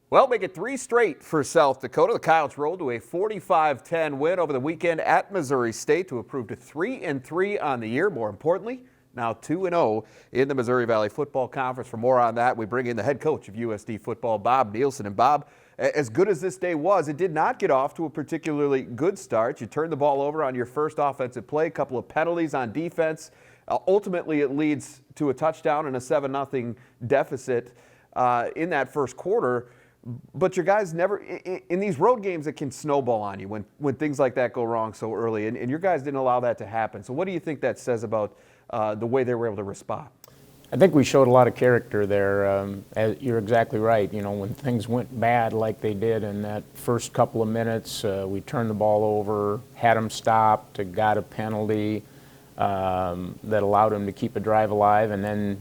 Well, make it 3 straight for South Dakota. The Coyotes rolled to a 45-10 win over the weekend at Missouri State to improve to 3-3 on the year. More importantly, now 2-0 in the Missouri Valley Football Conference. For more on that, we bring in the head coach of USD football, Bob Nielson. And Bob, as good as this day was, it did not get off to a particularly good start. You turned the ball over on your first offensive play, a couple of penalties on defense. Ultimately, it leads to a touchdown and a 7-0 deficit in that first quarter. But your guys never, in these road games, it can snowball on you when things like that go wrong so early, and your guys didn't allow that to happen. So what do you think that says about the way they were able to respond? I think we showed a lot of character there. You're exactly right. You know, when things went bad like they did in that first couple of minutes, we turned the ball over, had them stopped, got a penalty that allowed them to keep a drive alive, and then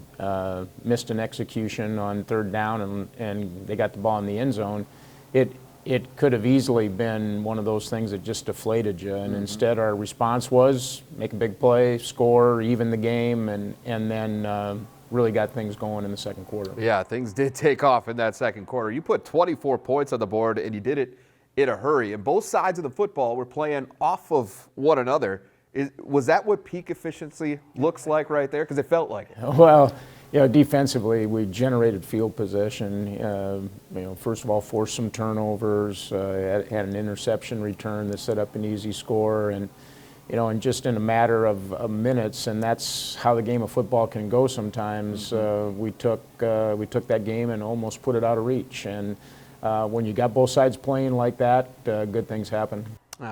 missed an execution on third down, and they got the ball in the end zone. It could have easily been one of those things that just deflated you, and instead our response was make a big play, score, even the game, and then really got things going in the second quarter. Yeah, things did take off in that second quarter. You put 24 points on the board, and you did it in a hurry. And both sides of the football were playing off of one another. Was that what peak efficiency looks like right there? Because it felt like it. Well, you know, defensively, we generated field possession. You know, first of all, forced some turnovers, had an interception return that set up an easy score, and you know, and just in a matter of minutes, and that's how the game of football can go sometimes. We took that game and almost put it out of reach. And when you got both sides playing like that, good things happen.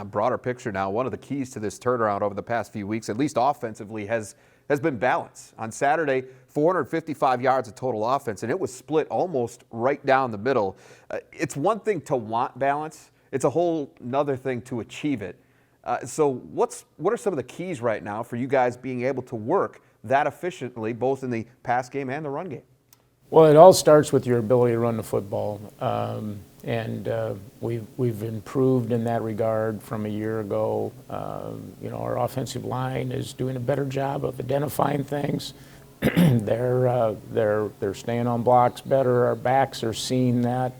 Broader picture now, one of the keys to this turnaround over the past few weeks, at least offensively, has been balance. On Saturday, 455 yards of total offense, and it was split almost right down the middle. It's one thing to want balance. It's a whole nother thing to achieve it. So what are some of the keys right now for you guys being able to work that efficiently, both in the pass game and the run game? Well, it all starts with your ability to run the football. And we've improved in that regard from a year ago. You know, our offensive line is doing a better job of identifying things. They're staying on blocks better. Our backs are seeing that.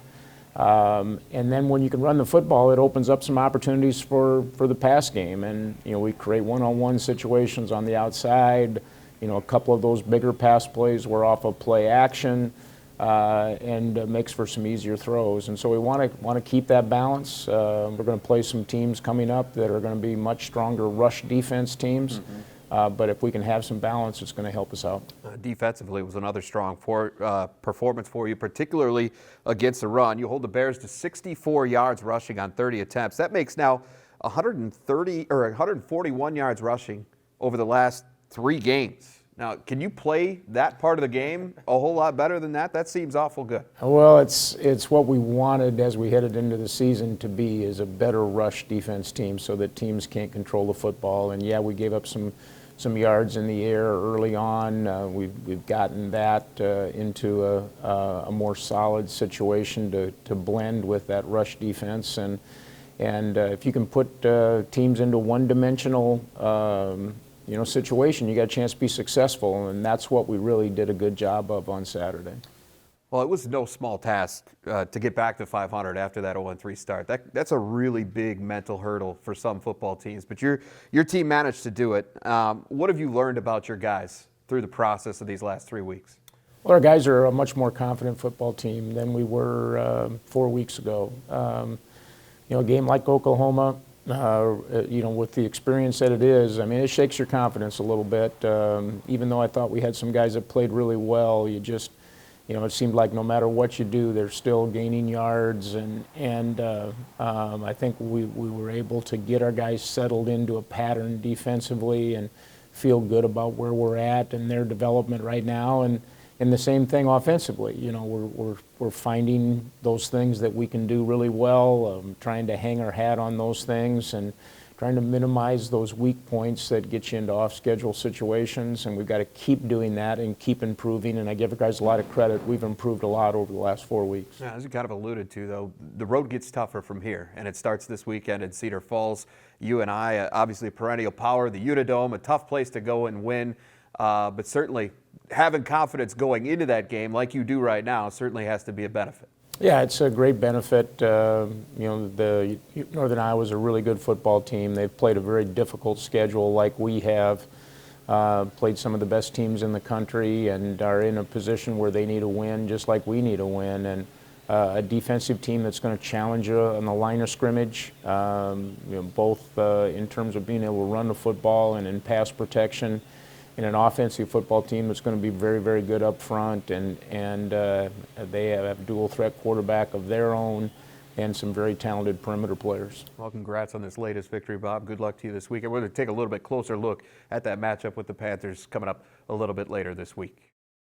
And then when you can run the football, it opens up some opportunities for the pass game. And you know, we create one-on-one situations on the outside. You know, a couple of those bigger pass plays were off of play action. And makes for some easier throws. And so we want to keep that balance. We're going to play some teams coming up that are going to be much stronger rush defense teams. But if we can have some balance, it's going to help us out. Defensively was another strong performance for you, particularly against the run. You hold the Bears to 64 yards rushing on 30 attempts. That makes now 141 yards rushing over the last 3 games. Now, can you play that part of the game a whole lot better than that? That seems awful good. Well, it's what we wanted as we headed into the season to be, is a better rush defense team so that teams can't control the football. And yeah, we gave up some yards in the air early on. We've gotten that into a more solid situation to blend with that rush defense. And if you can put teams into one-dimensional you know, situation, you got a chance to be successful, and that's what we really did a good job of on Saturday. Well, it was no small task to get back to 500 after that 0-3 start. That's a really big mental hurdle for some football teams, but your team managed to do it. What have you learned about your guys through the process of these last 3 weeks? Well, our guys are a much more confident football team than we were 4 weeks ago. You know, a game like Oklahoma, you know, with the experience that it is, I mean, it shakes your confidence a little bit. Even though I thought we had some guys that played really well, you know, it seemed like no matter what you do, they're still gaining yards. And I think we were able to get our guys settled into a pattern defensively and feel good about where we're at and their development right now. And the same thing offensively. You know, we're finding those things that we can do really well, trying to hang our hat on those things and trying to minimize those weak points that get you into off-schedule situations. And we've got to keep doing that and keep improving. And I give the guys a lot of credit. We've improved a lot over the last 4 weeks. Yeah, as you kind of alluded to, though, the road gets tougher from here, and it starts this weekend in Cedar Falls. You and I, obviously a perennial power, the Unidome, a tough place to go and win, but certainly having confidence going into that game like you do right now certainly has to be a benefit. Yeah, it's a great benefit. The Northern Iowa's a really good football team. They've played a very difficult schedule like we have. Played some of the best teams in the country and are in a position where they need a win just like we need a win. And a defensive team that's going to challenge you on the line of scrimmage, both in terms of being able to run the football and in pass protection. And an offensive football team that's going to be very, very good up front, and they have a dual threat quarterback of their own and some very talented perimeter players. Well, congrats on this latest victory, Bob. Good luck to you this weekend. We're going to take a little bit closer look at that matchup with the Panthers coming up a little bit later this week.